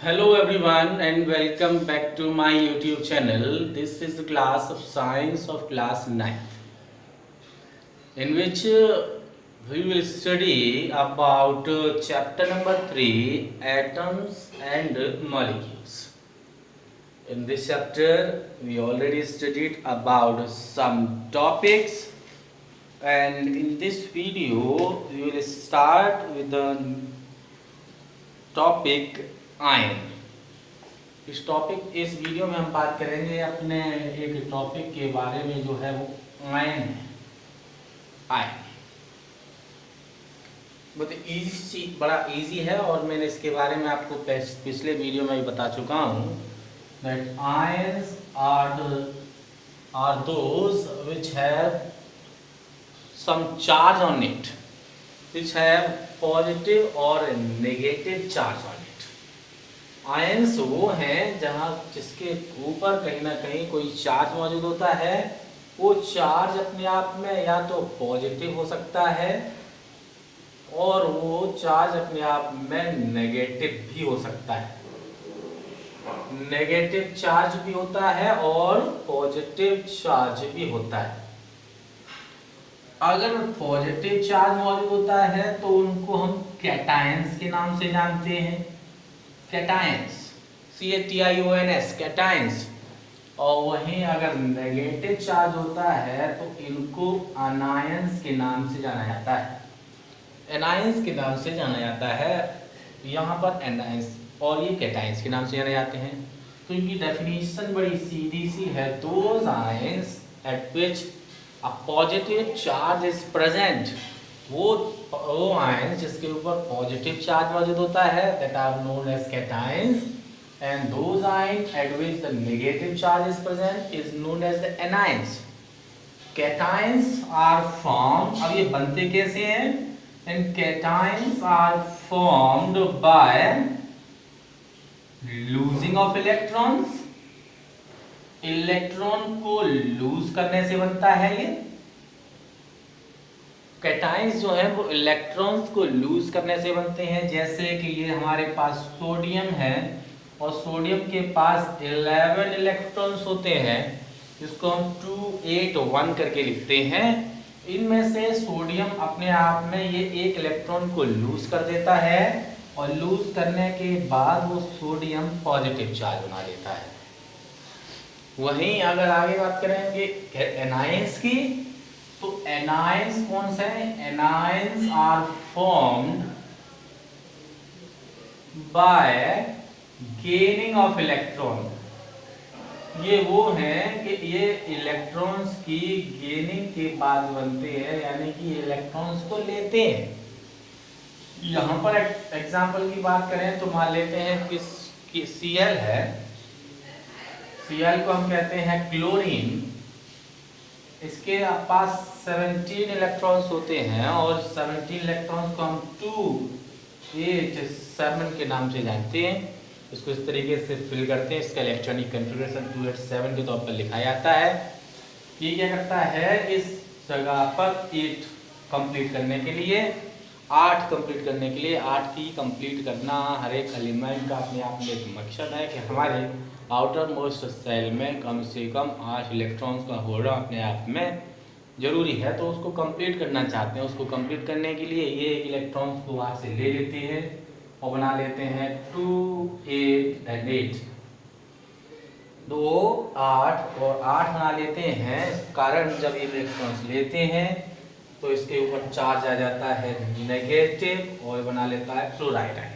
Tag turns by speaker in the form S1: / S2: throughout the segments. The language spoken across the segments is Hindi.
S1: Hello everyone and welcome back to my YouTube channel. This is the class of science of class 9th in which we will study about chapter number 3 atoms and molecules. In this chapter we already studied about some topics, and in this video we will start with the topic iron. इस वीडियो में हम बात करेंगे अपने एक टॉपिक के बारे में जो है वो आयन है। आयन बहुत इजी, बड़ा इजी है और मैंने इसके बारे में आपको पिछले वीडियो में भी बता चुका हूँ that ions are those which have some charge on it, which have positive or negative charge on it. Ions वो हैं जहाँ जिसके ऊपर कहीं ना कहीं कोई चार्ज मौजूद होता है। वो चार्ज अपने आप में या तो पॉजिटिव हो सकता है और वो चार्ज अपने आप में नेगेटिव भी हो सकता है। नेगेटिव चार्ज भी होता है और पॉजिटिव चार्ज भी होता है। अगर पॉजिटिव चार्ज मौजूद होता है तो उनको हम कैटायंस के नाम से जानते हैं। Cations, CATIONS, cations. और वहीं अगर नेगेटिव चार्ज होता है तो इनको अनायंस के नाम से जाना जाता है। एनायंस के नाम से जाना जाता है। यहाँ पर एनायंस और ये कैटायंस के नाम से जाने जाते हैं। तो इनकी डेफिनेशन बड़ी सीधी सी है। Those ions eight which a positive charge is present, वो आयंस जिसके ऊपर पॉजिटिव चार्ज मौजूद होता है, that are known as cations, and those ions at which the negative charge is present is known as the anions. Cations are formed, अब ये बनते कैसे हैं? And cations are formed by losing of electrons. Electron को लूज करने से बनता है ये। कैटायंस जो है वो इलेक्ट्रॉन्स को लूज करने से बनते हैं। जैसे कि ये हमारे पास सोडियम है और सोडियम के पास 11 इलेक्ट्रॉन्स होते हैं, जिसको हम 281 करके लिखते हैं। इनमें से सोडियम अपने आप में ये एक इलेक्ट्रॉन को लूज कर देता है और लूज करने के बाद वो सोडियम पॉजिटिव चार्ज बना देता है। वहीं अगर आगे बात करेंगे एनायंस की, तो एनायंस कौन से हैं? Anions are formed by gaining of electron. ये वो हैं कि ये इलेक्ट्रॉन्स की गेनिंग के बाद बनते हैं, यानी कि इलेक्ट्रॉन्स को लेते हैं। यहाँ पर एग्जांपल की बात करें तो मान लेते हैं कि Cl है। Cl को हम कहते हैं क्लोरीन। इसके पास 17 इलेक्ट्रॉन्स होते हैं और 17 इलेक्ट्रॉन्स को हम 287 के नाम से जानते हैं। इसको इस तरीके से फिल करते हैं। इसका इलेक्ट्रॉनिक कॉन्फ़िगरेशन 287 के तौर पर लिखा जाता है। ये क्या करता है? इस जगह पर 8 कंप्लीट करने के लिए 8 की कंप्लीट करना हर एक एलिमेंट का अपने आप में एक मकसद है कि हमारे आउटर मोस्ट सेल में कम से कम 8 इलेक्ट्रॉन्स का होना अपने आप में ज़रूरी है। तो उसको कंप्लीट करना चाहते हैं। उसको कंप्लीट करने के लिए ये इलेक्ट्रॉन्स को वहाँ से ले लेते हैं और बना लेते हैं 2, 8 and 8। 2, 8 और 8 बना लेते हैं। इस कारण जब ये इलेक्ट्रॉन्स लेते हैं तो इसके ऊपर चार्ज आ जाता है नेगेटिव और बना लेता है क्लोराइड आयन।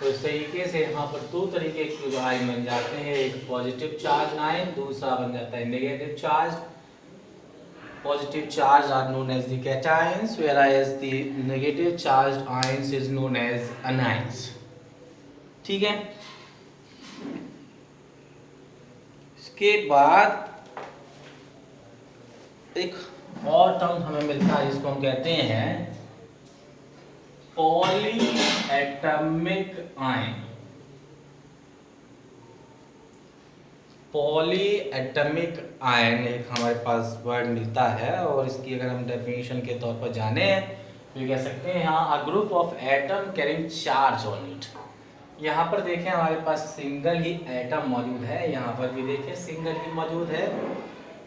S1: तो इस तरीके से यहाँ पर 2 तरीके के आयन बन जाते हैं। एक पॉजिटिव चार्ज आयन, दूसरा बन जाता है negative charge. Positive charge are known as the cations, whereas the negative charge anions is known as anions. ठीक है। इसके बाद एक और टर्म हमें मिलता है जिसको हम कहते हैं poly atomic ion. Poly atomic ion एक हमारे पास वर्ड मिलता है और इसकी अगर हम डेफिनेशन के तौर पर जाने तो ये कह सकते हैं यहाँ a group of atom carrying charge on it. यहाँ पर देखें हमारे पास सिंगल ही एटम मौजूद है, यहाँ पर भी देखें सिंगल ही मौजूद है।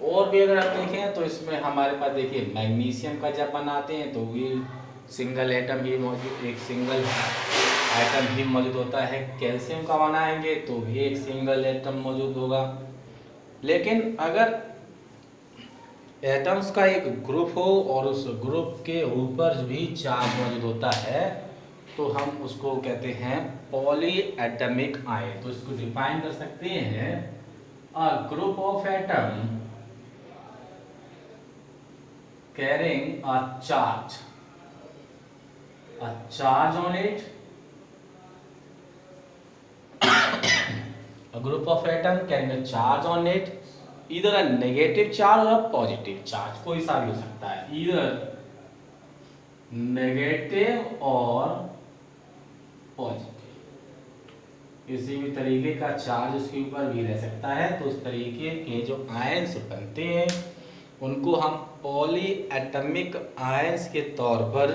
S1: और भी अगर आप देखें तो इसमें हमारे पास देखिए मैग्नीशियम का जब बनाते हैं तो भी सिंगल एटम ही मौजूद, एक सिंगल एटम ही मौजूद होता है। कैल्शियम का बनाएंगे तो भी एक सिंगल एटम मौजूद होगा। लेकिन अगर एटम्स का एक ग्रुप हो और उस ग्रुप के ऊपर भी चार्ज मौजूद होता है तो हम उसको कहते हैं पॉली एटमिक आयन। तो इसको डिफाइन कर सकते हैं, a group of atom carrying a charge on it, a group of atom carrying a charge on it, either a negative charge or a positive charge, कोई सा भी हो सकता है, either negative और पॉजिटिव, किसी भी तरीके का चार्ज उसके ऊपर भी रह सकता है। तो उस तरीके के जो आयंस बनते हैं उनको हम पॉली एटमिक आयंस के तौर पर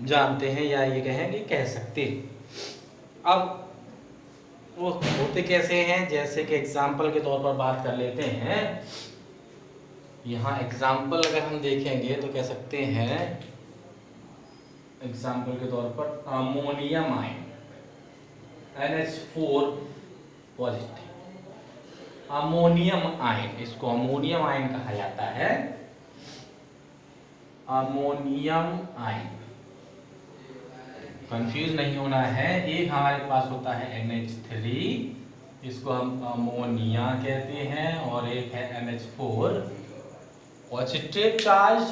S1: जानते हैं, या ये कहेंगे कह सकते हैं। अब वो होते कैसे हैं, जैसे कि एग्जाम्पल के तौर पर बात कर लेते हैं। यहाँ एग्जाम्पल अगर हम देखेंगे तो कह सकते हैं, एग्जाम्पल के तौर पर ammonium ion NH4 positive, ammonium ion, इसको अमोनियम आयन कहा जाता है। अमोनियम आयन, कंफ्यूज नहीं होना है। एक हमारे पास होता है NH3, इसको हम अमोनिया कहते हैं, और एक है NH4 positive charge,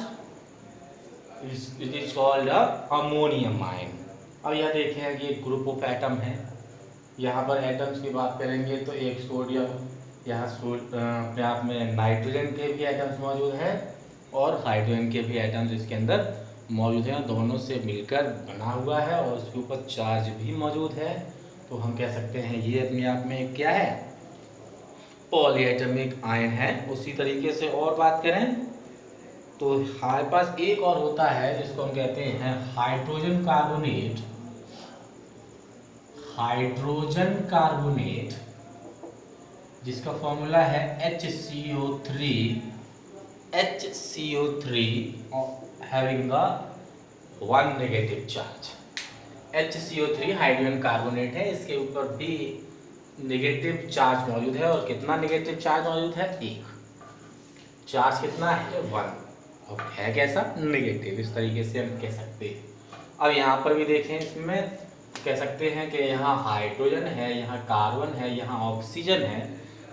S1: it is called ammonium ion. अब यह देखें कि एक ग्रुप ऑफ एटम है, यहाँ पर एटम्स की बात करेंगे तो एक सोडियम, यहाँ अपने आप में नाइट्रोजन के भी एटम्स मौजूद हैं और हाइड्रोजन के भी एटम्स इसके अंदर मौजूद हैं, दोनों से मिलकर बना हुआ है और उसके ऊपर चार्ज भी मौजूद है। तो हम कह सकते हैं ये अपने आप में क्या है, पॉलीएटमिक आयन है। उसी तरीके से और बात करें तो हमारे पास एक और होता है जिसको हम कहते हैं हाइड्रोजन कार्बोनेट। हाइड्रोजन कार्बोनेट जिसका फॉर्मूला है HCO3 having a 1 negative charge. HCO3 hydrogen carbonate है, इसके ऊपर भी नेगेटिव चार्ज मौजूद है। और कितना नेगेटिव चार्ज मौजूद है, 1। चार्ज कितना है, 1, और है कैसा, नेगेटिव। इस तरीके से हम कह सकते हैं। अब यहाँ पर भी देखें, इसमें कह सकते हैं कि यहाँ हाइड्रोजन है, यहाँ कार्बन है, यहाँ ऑक्सीजन है।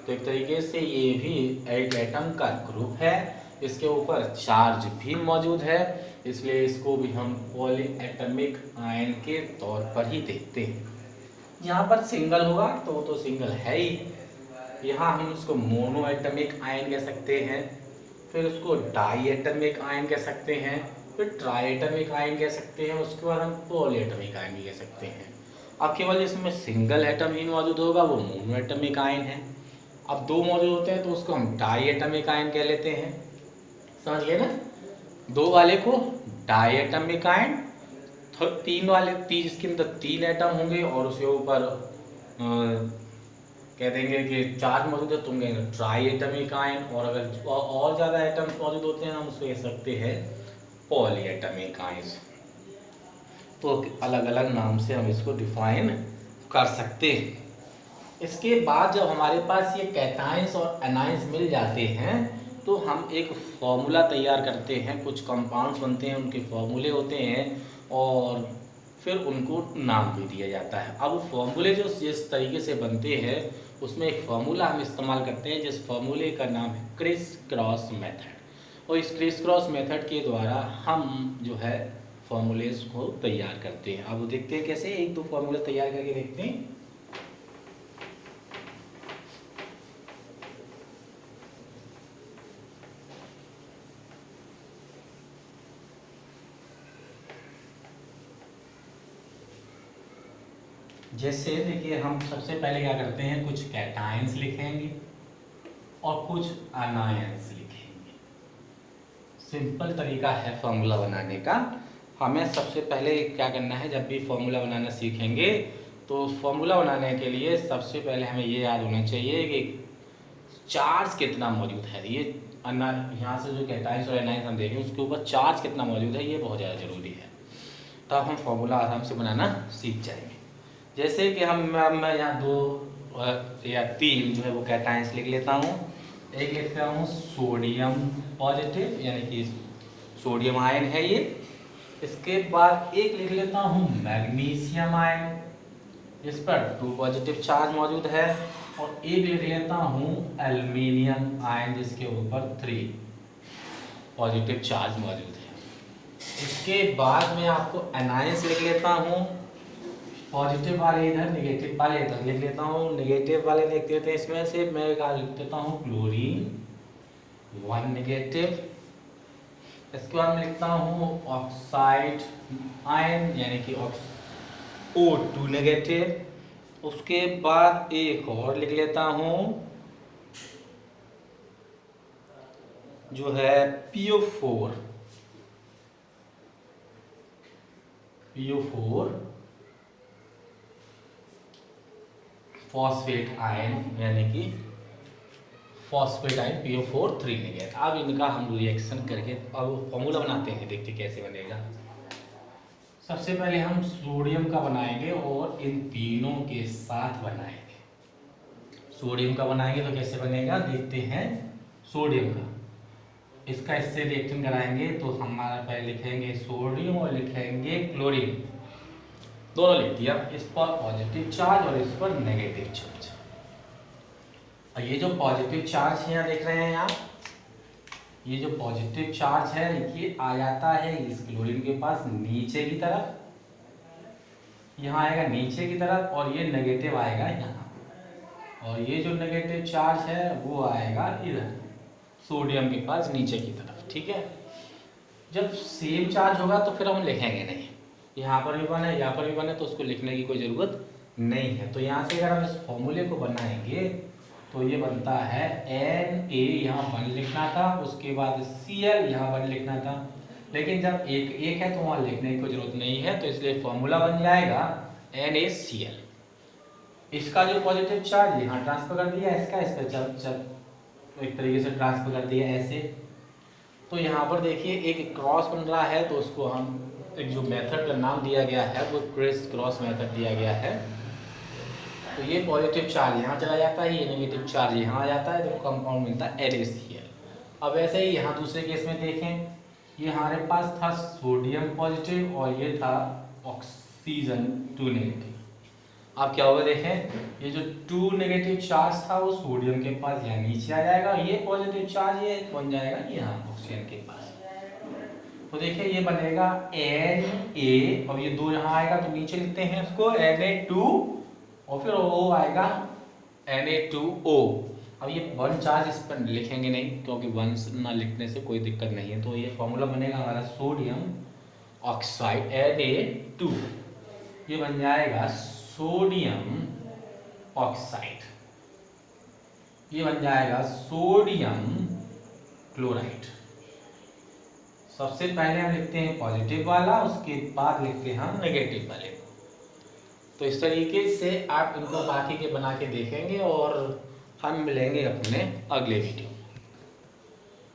S1: तो एक तरीके से ये भी एक एटम का ग्रुप है, इसके ऊपर चार्ज भी मौजूद है, इसलिए इसको भी हम पॉली एटमिक आयन के तौर पर ही देखते हैं। यहाँ पर सिंगल होगा तो सिंगल है ही, यहाँ हम उसको मोनो एटमिक आयन कह सकते हैं, फिर उसको डाई एटमिक आयन कह सकते हैं, फिर ट्राई एटमिक आयन कह सकते हैं, उसके बाद हम पॉली एटमिक आयन भी कह सकते हैं। अब केवल इसमें सिंगल एटम ही मौजूद होगा, वो मोनो एटमिक आयन है। अब 2 मौजूद होते हैं तो उसको हम डाई एटमिक आयन कह लेते हैं, समझ गए ना। 2 वाले को डाई एटमिक आयन, 3 वाले इसके अंदर 3 एटम होंगे और उसके ऊपर कह देंगे कि चार्ज मौजूद है, तुम कहेंगे ट्राई एटमिक आयन। और अगर और ज़्यादा एटम्स मौजूद होते हैं हम उसको कह सकते हैं पॉली एटमिक आयन। तो अलग अलग नाम से हम इसको डिफाइन कर सकते हैं। इसके बाद जब हमारे पास ये कैटायंस और एनायंस मिल जाते हैं तो हम एक फॉर्मूला तैयार करते हैं, कुछ कंपाउंड्स बनते हैं, उनके फॉर्मूले होते हैं और फिर उनको नाम भी दिया जाता है। अब फॉर्मूले जो जिस तरीके से बनते हैं उसमें एक फार्मूला हम इस्तेमाल करते हैं, जिस फार्मूले का नाम है क्रिस क्रॉस मेथड। और इस क्रिस क्रॉस मेथड के द्वारा हम जो है फार्मूलेस को तैयार करते हैं। अब देखते हैं कैसे, 1-2 फार्मूले तैयार करके देखते हैं। जैसे देखिए, हम सबसे पहले क्या करते हैं, कुछ कैटायंस लिखेंगे और कुछ अनायंस लिखेंगे। सिंपल तरीका है फार्मूला बनाने का। हमें सबसे पहले क्या करना है, जब भी फार्मूला बनाना सीखेंगे तो फॉर्मूला बनाने के लिए सबसे पहले हमें ये याद होना चाहिए कि चार्ज कितना मौजूद है। ये यहाँ से जो कैटाइंस और एनाइंस हम देखें उसके ऊपर चार्ज कितना मौजूद है, ये बहुत ज़्यादा ज़रूरी है। तब हम फॉर्मूला आराम से बनाना सीख जाएंगे। जैसे कि मैं यहाँ 2 या 3 जो है वो कैटाइंस लिख लेता हूँ। एक लिखता हूँ सोडियम पॉजिटिव, यानी कि सोडियम आयन है ये। इसके बाद एक लिख लेता हूँ मैग्नीशियम आयन, जिस पर 2 पॉजिटिव चार्ज मौजूद है। और एक लिख लेता हूँ एल्युमिनियम आयन, जिसके ऊपर 3 पॉजिटिव चार्ज मौजूद है। इसके बाद मैं आपको एनायंस लिख लेता हूँ। पॉजिटिव वाले इधर, नेगेटिव वाले इधर लिख लेता हूँ। नेगेटिव वाले लिख देते हैं, इसमें से मैं लिख देता हूँ क्लोरीन 1 नेगेटिव। इसके बाद मैं लिखता हूँ ऑक्साइड आयन, यानी कि O2 नेगेटिव। उसके बाद एक और लिख लेता हूँ जो है PO4 फॉस्फेट आयन, यानी कि फॉस्फेट आयन PO4 3 नेगेटिव। अब इनका हम रिएक्शन करके अब फॉर्मूला बनाते हैं, देखते कैसे बनेगा। सबसे पहले हम सोडियम का बनाएंगे और इन तीनों के साथ बनाएंगे। सोडियम का बनाएंगे तो कैसे बनेगा देखते हैं। सोडियम का इसका इससे रिएक्शन कराएंगे तो हमारा पहले लिखेंगे सोडियम और लिखेंगे क्लोरीन, दोनों लिख दिया। इस पर पॉजिटिव चार्ज और इस पर नेगेटिव चार्ज। और ये जो पॉजिटिव चार्ज है यहाँ देख रहे हैं आप, ये जो पॉजिटिव चार्ज है ये आ जाता है इस क्लोरीन के पास नीचे की तरफ, यहाँ आएगा नीचे की तरफ, और ये नेगेटिव आएगा यहाँ, और ये जो नेगेटिव चार्ज है वो आएगा इधर सोडियम के पास नीचे की तरफ। ठीक है, जब सेम चार्ज होगा तो फिर हम लिखेंगे नहीं, यहाँ पर भी बने यहाँ पर भी बने तो उसको लिखने की कोई ज़रूरत नहीं है। तो यहाँ से अगर हम इस फॉर्मूले को बनाएंगे तो ये बनता है Na, यहाँ 1 लिखना था, उसके बाद Cl यहाँ 1 लिखना था, लेकिन जब एक है तो वहाँ लिखने की कोई ज़रूरत नहीं है, तो इसलिए फॉर्मूला बन जाएगा NaCl। इसका जो पॉजिटिव चार्ज यहाँ ट्रांसफर कर दिया, इसका इस पर एक तरीके से ट्रांसफर कर दिया ऐसे। तो यहाँ पर देखिए एक क्रॉस बन रहा है, तो उसको हम एक जो मेथड का नाम दिया गया है वो क्रिस क्रॉस मेथड दिया गया है। तो ये पॉजिटिव चार्ज यहाँ चला जाता है, ये नेगेटिव चार्ज यहाँ आ जाता है, तो कंपाउंड मिलता है NaCl। अब ऐसे ही यहाँ दूसरे केस में देखें, ये हमारे पास था सोडियम पॉजिटिव और ये था ऑक्सीजन 2 नेगेटिव। अब क्या होगा देखें, ये जो 2 नेगेटिव चार्ज था वो सोडियम के पास यहाँ नीचे आ जाएगा, ये पॉजिटिव चार्ज ये बन जाएगा यहाँ ऑक्सीजन के पास। तो देखिए ये बनेगा Na, और ये 2 यहाँ आएगा तो नीचे लिखते हैं इसको Na2, और फिर O आएगा Na2O। अब ये 1 चार्ज इस पर लिखेंगे नहीं, क्योंकि 1 ना लिखने से कोई दिक्कत नहीं है। तो ये फॉर्मूला बनेगा हमारा सोडियम ऑक्साइड Na2, ये बन जाएगा सोडियम ऑक्साइड, ये बन जाएगा सोडियम क्लोराइड। सबसे पहले हम लिखते हैं पॉजिटिव वाला, उसके बाद लिखते हैं हम नेगेटिव वाले। तो इस तरीके से आप इनको बाकी के बना के देखेंगे और हम मिलेंगे अपने अगले वीडियो।